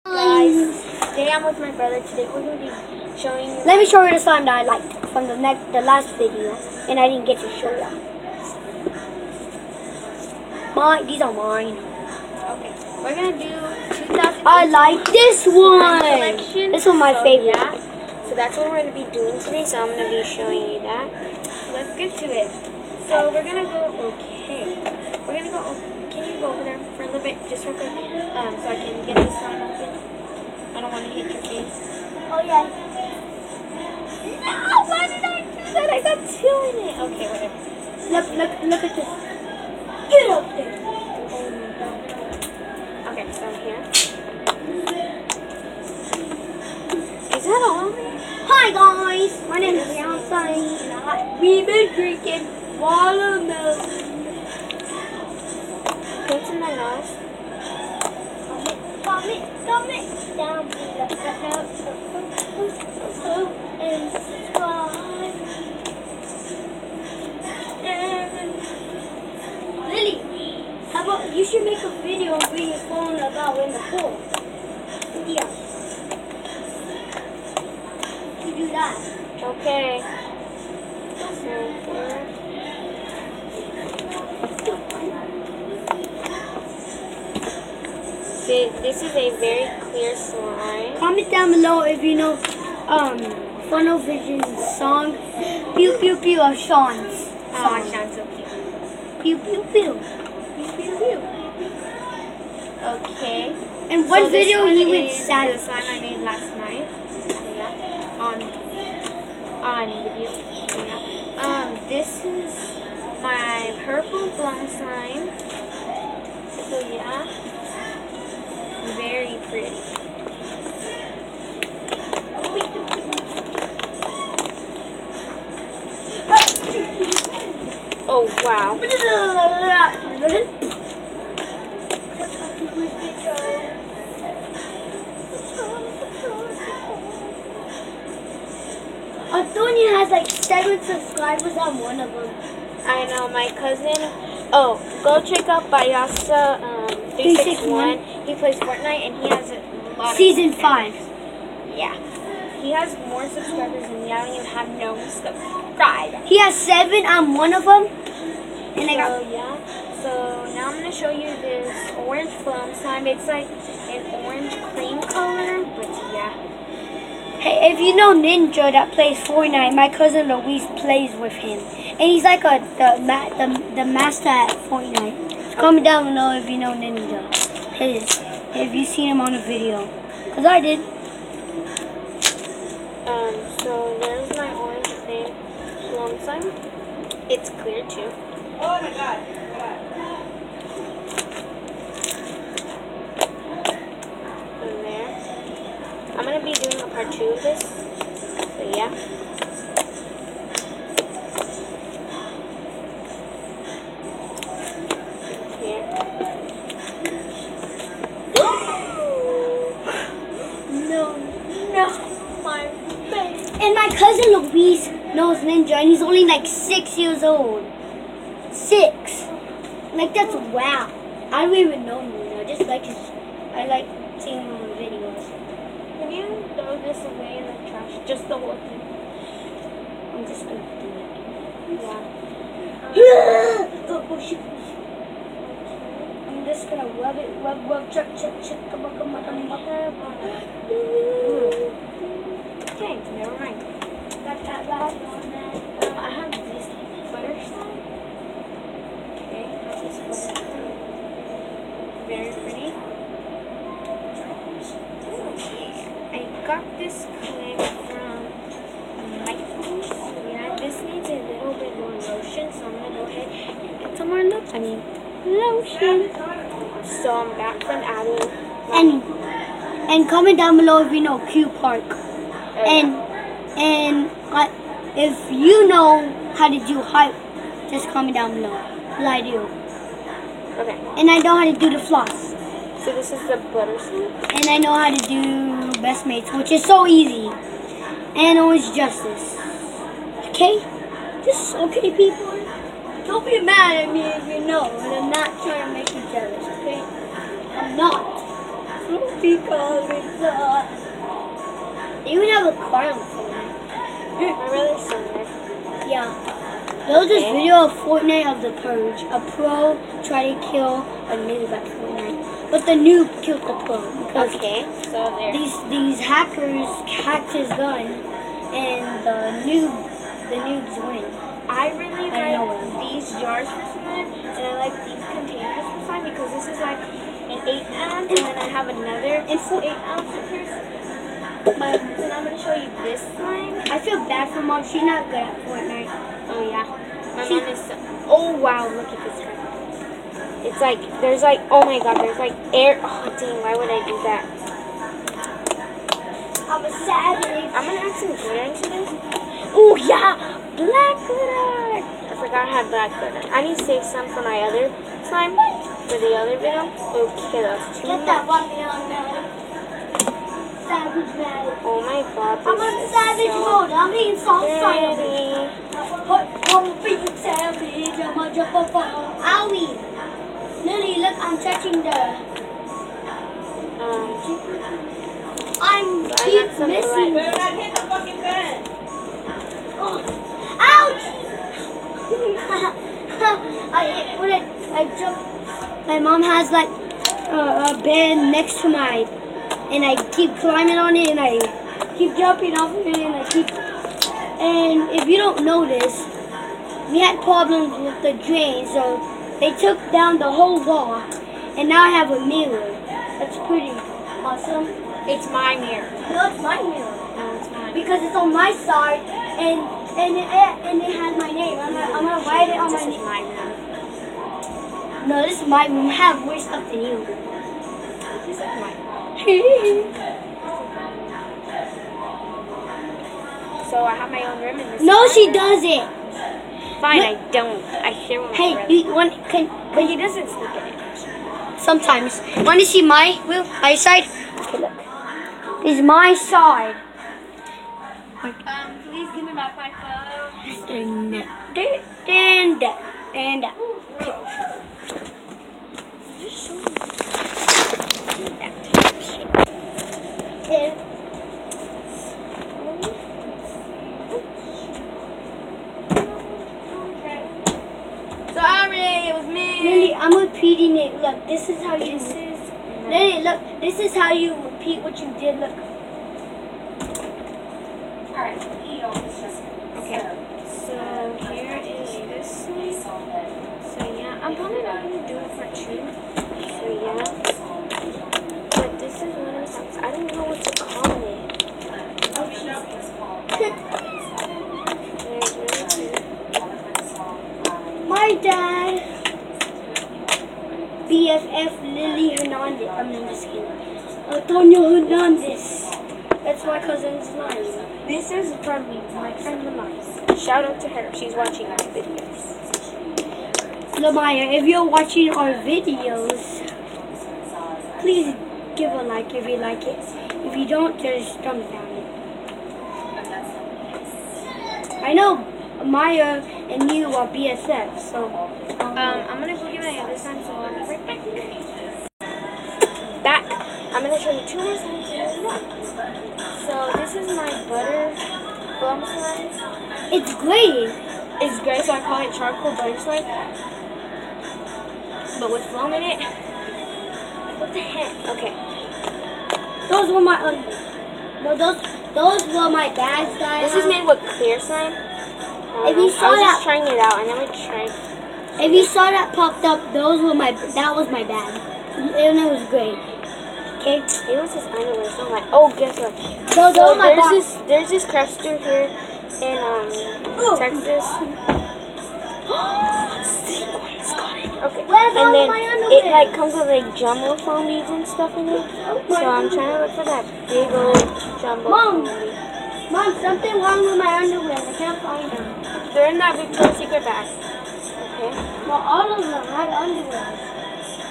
Guys, today I'm with my brother. Today we're going to be showing you. Let me show you the slime that I liked from the last video, and I didn't get to show you. These are mine. Okay, we're going to do 2000. I like this one. This one's my favorite. Yeah. So that's what we're going to be doing today. So I'm going to be showing you that. So let's get to it. So we're going to go. Okay. We're going to go. Can you go over there for a little bit, just real quick, so I can get this slime open? I don't want to hit your face. Oh yeah. No, why did I do that? I got two in it. Okay, whatever. Look at this. Get up there. Okay, so I'm here. Is that all? Hi guys, my name is Leon. We've been drinking watermelon. What's in my nose? Comment down below and subscribe. Lily, how about you should make a video and bring your phone about in the pool. Yeah. You do that. Okay. See, this is a very clear slime. Comment down below if you know Funnel Vision's song Pew Pew Pew of Sean's. Oh, Sean's so cute. Pew Pew Pew. Pew Pew Pew. Okay. And one So video this he one went is sad. the slime I made last night. Yeah. On video. Yeah. This is my purple blonde slime. So yeah. Very pretty. Oh wow. Antonia has like 7 subscribers on one of them. I know, my cousin. Oh, go check out Bayasa 361. He plays Fortnite and he has a lot of Season 5. Yeah. He has more subscribers than me. I don't even have no subscribers. He has 7 on one of them. And I got yeah. So now I'm gonna show you this orange foam slime. It's like an orange cream color, but yeah. Hey, if you know Ninja that plays Fortnite, my cousin Luis plays with him, and he's like the master at Fortnite. So comment down below if you know Ninja. If you seen him on a video, cause I did. So there's my orange thing, long slime. It's clear too. Oh my god. In there. I'm gonna be doing a part 2 of this. So yeah. Here. No, my face. And my cousin Luis knows Ninja, and he's only like 6 years old. 6. Like that's wow. I don't even know Ninja. I just like I like seeing him on videos. Can you throw this away in the trash? Just the whole thing. I'm just gonna do it. Yeah. Oh shit. I'm just gonna rub, check, come on. Okay, never mind. Got that bad on that. I have this butter slime. Okay, I have this butter slime. Very pretty. I got this clip from Michael's. Yeah, this needs a little bit more lotion, so I'm gonna go ahead and get some more lotion. So I'm back from adding. And comment down below if you know Q Park. And if you know how to do hype, just comment down below. Cause I do. Okay. And I know how to do the floss. So this is the butter slime. And I know how to do Best Mates, which is so easy. And Orange Justice. Okay? Just okay, people. Don't be mad at me if you know, and I'm not trying to make you jealous, okay? I'm not. Because it's they even have a car on Fortnite. I'm really similar. Yeah. There was this video of Fortnite of the Purge. A pro tried to kill a noob at Fortnite. But the noob killed the pro. Because Okay, so there. these hackers hacked his gun and the noobs win. I really I know like these jars for slime, and I like these containers for slime because this is like an 8 ounce, and then I have another 8 ounce here. And I'm gonna show you this slime. I feel bad for Mom. She's not good at Fortnite. Oh yeah, my mom is. Oh wow, look at this guy. It's like there's like oh my god, there's like air. Oh dang, why would I do that? I'm a savage. I'm gonna add some glitter into this. Oh yeah, black glitter. I forgot I had black glitter. I need to save some for my other slime for the other video. Okay, that's too Get that much. one on there. Savage mode. Oh my god, this I'm on is savage so mode. I'm being so silent. dirty. I'm being savage. I'm a jump up. Owie. Lily, look, I'm touching the. I'm I keep got some missing. black. Hit the fucking bed. Oh. Ouch! I jumped. My mom has like a bed next to my, and I keep climbing on it, and I keep jumping off of it, and I keep. And if you don't notice, we had problems with the drain, so they took down the whole wall, and now I have a mirror. That's pretty awesome. It's my mirror. No, it's my mirror. No, it's mine. Because it's on my side, and it has my name. I'm gonna write it on This my is name. my room. No, this is my room. I have worse stuff than you. This is my room. So I have my own room in this. No, one. she doesn't. Fine, Look. I don't. I share with my Hey, brother. you want? But he doesn't sleep in it. Sometimes. Want to see my room? My side? Okay, look. This is my side. Please give me my phone. And Sorry, it was me. Lily, I'm repeating it. Look, this is how you. Lily, look, this is how you repeat what you did. Look. Alright, eat all this just. Okay. So here is this one. So yeah, I'm probably not gonna do it for 2. So yeah. But this is one of the songs. I don't know what to call it. Oh jeez. My dad, BFF Lily Hernandez. I'm just kidding. Antonio Hernandez. That's my cousin's name. This is from my friend Lamaya. Shout out to her. She's watching our videos. Lamaya, if you're watching our videos, please give a like if you like it. If you don't, just thumbs down it. I know Maya and you are BSF, so. I'm gonna go get my other sign, so I'll be right back. Back. I'm gonna show you 2 more signs. So this is my butter plum slime. It's great. It's gray, so I call it charcoal butter slime. But with foam in it. What the heck? Okay. Those were my no, those were my bags, guys. This is made with clear slime. If you saw I was that- just trying it out. I never tried. If you saw that popped up, that was my bag, and it was great. Okay, It was this underwear. So I'm like, oh, guess what? those So are my bag. there's this craft store here in Texas. Okay. Where's all And then my it underwear? like comes with like jumbo foamies and stuff in it. So I'm trying to look for that big old jumbo Mom. foamy. Mom, something wrong with my underwear. I can't find them. They're in that Victoria's Secret bag. Okay. Well, all of them had underwear.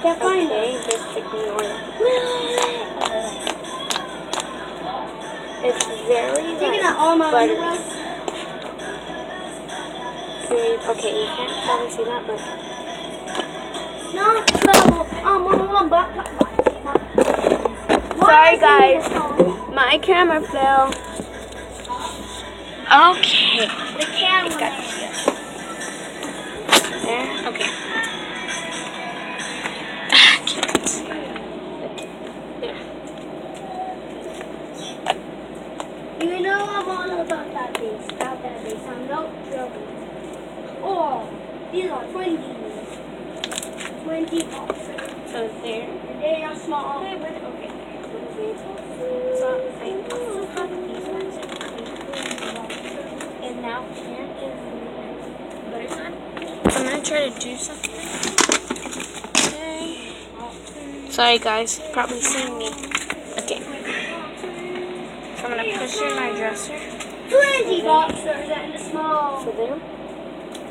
Can't find them. Okay, just ignore them. It's very Taking like out all my buttery. underwear. Okay, you can't probably see that, but No, I'm on black. Sorry guys, my camera fell. Okay. The camera. There. Okay. There. You know I'm all about that base. About that base. I'm no trouble. Oh, these are 20 boxes. So there. They are small. Okay. So I also have these ones. And now here is butterfly. So I'm gonna try to do something. Okay. Sorry guys, probably seeing me. Okay. So I'm gonna push in my dresser. 20 boxes and the small. So there.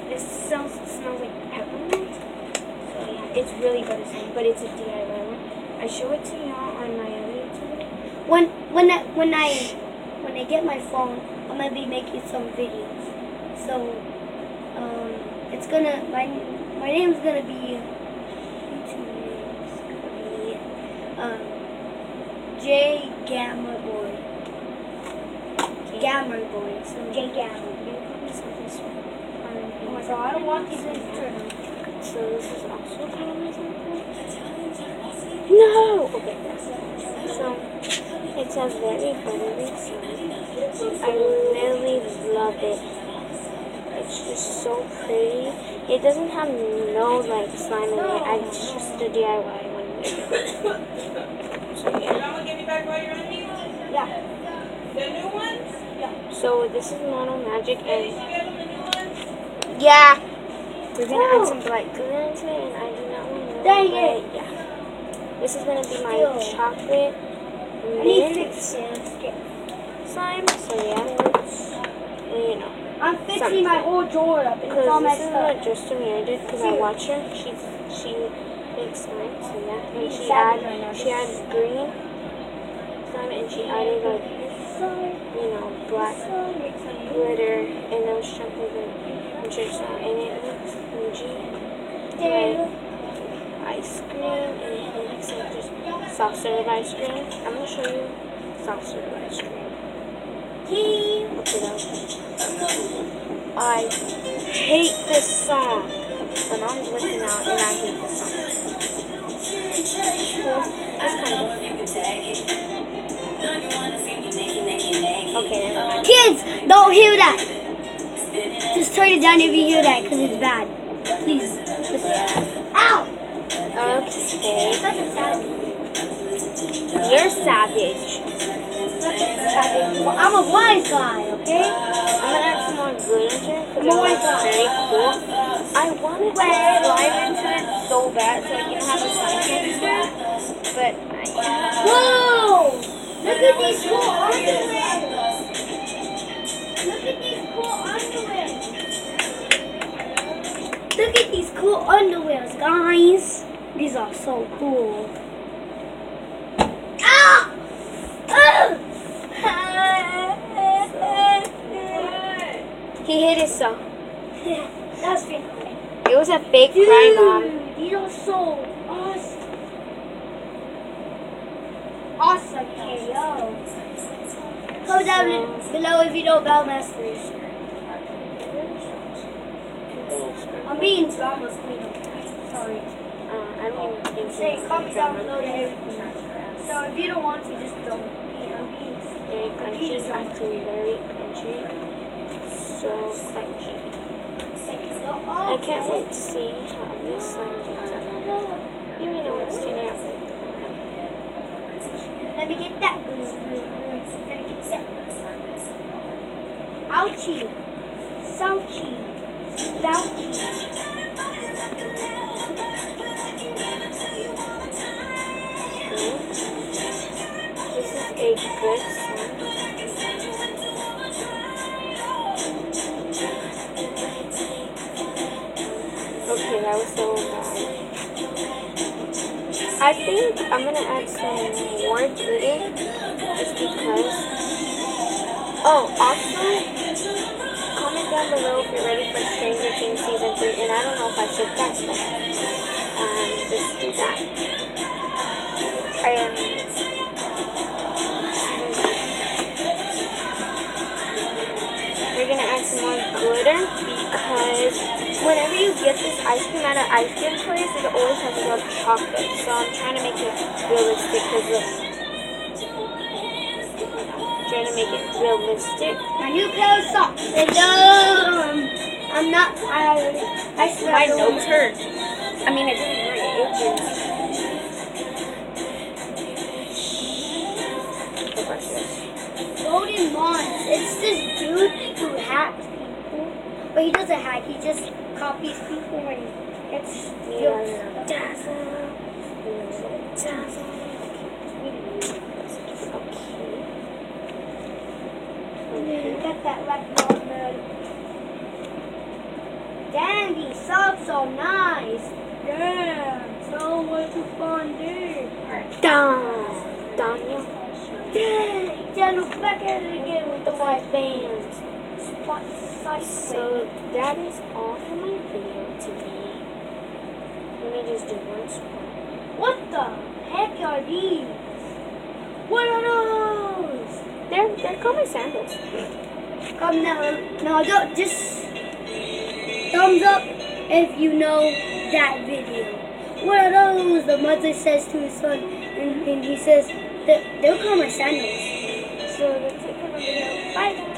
This smells like peppermint. So yeah, it's really good to say, but it's a DIY one. I show it to y'all on my other YouTube. When I get my phone, I'm gonna be making some videos. So it's gonna my name's gonna be J Gamer Boy. Gamer Boy. So J Gamer. Oh my god, I don't want these things to turn on. So this is also kind of my sample. No! Okay, so it's a very buttery slime. I really love it. It's just so pretty. It doesn't have no like slime in it. It's just a DIY one. So yeah. Yeah. The new ones? Yeah. So this is Mono Magic and yeah. We're gonna add some black glitter into it, and I do not want to. Dang it. Yeah. This is gonna be my Ew. chocolate I need to mint fix it. slime. So yeah, you know. I'm fixing my whole drawer up. It's all Because messed this is up. what Justin did. Because I watch her. She makes slime. So yeah, and she adds green slime, and she added like black glitter and those chunks of it. And it looks bougie. Ice cream, and it looks like just soft serve ice cream. I'm gonna show you soft serve ice cream. I hate this song. My mom's listening out, and I hate this song. That's kind of okay, never mind. Kids, don't hear that. Just turn it down if you hear that, because it's bad. Please. Ow! Okay. Such a savage. You're savage. Well, I'm a wise guy, okay? I'm gonna add some more glitter into it because it More looks glitter. very cool. I wanted to slide into it so bad so I can have a slime candy, but Whoa! Look at these cool underwear! Look at these cool underwear! Look at these cool underwears, guys! These are so cool. Ah! he hit himself. That's fake. It was a fake cry, Mom. These are so awesome. Awesome, KO. Comment down below if you know Bellmasters. I'm being drama queen. Sorry. I don't even think Say, comment down below to everything. So if you don't want to, just don't. very crunchy. It's actually very crunchy. So crunchy. I can't wait to see how this slime turns out. Even though it's turning out like Let me get that. Ouchie. Souchie. Douchie. this is a good slime. Okay, that was so bad. I think I'm gonna add some more glitter just because. Oh, also, comment down below if you're ready for Stranger Things Season 3. And I don't know if I said that, but just do that. at an ice cream place, it always has to go with chocolate. So I'm trying to make it realistic because look. Trying to make it realistic. My new pair of socks. And I'm not. I swear. My nose hurt. I mean, it didn't hurt. It itches. Look like this. Golden Mons. It's this dude who hacks people. But he doesn't hack. He just copies people and gets jokes. Got that like man. Damn, these socks are nice. Damn, so much fun, dude. Daniel. Yeah, look back at it again with the white bands. So that is all for my video today. Let me just do one squat. What the heck are these? What are those? They're called my sandals. Come now, no, don't just thumbs up if you know that video. What are those? The mother says to his son, and he says, they'll call my sandals. So that's it for my video. Bye.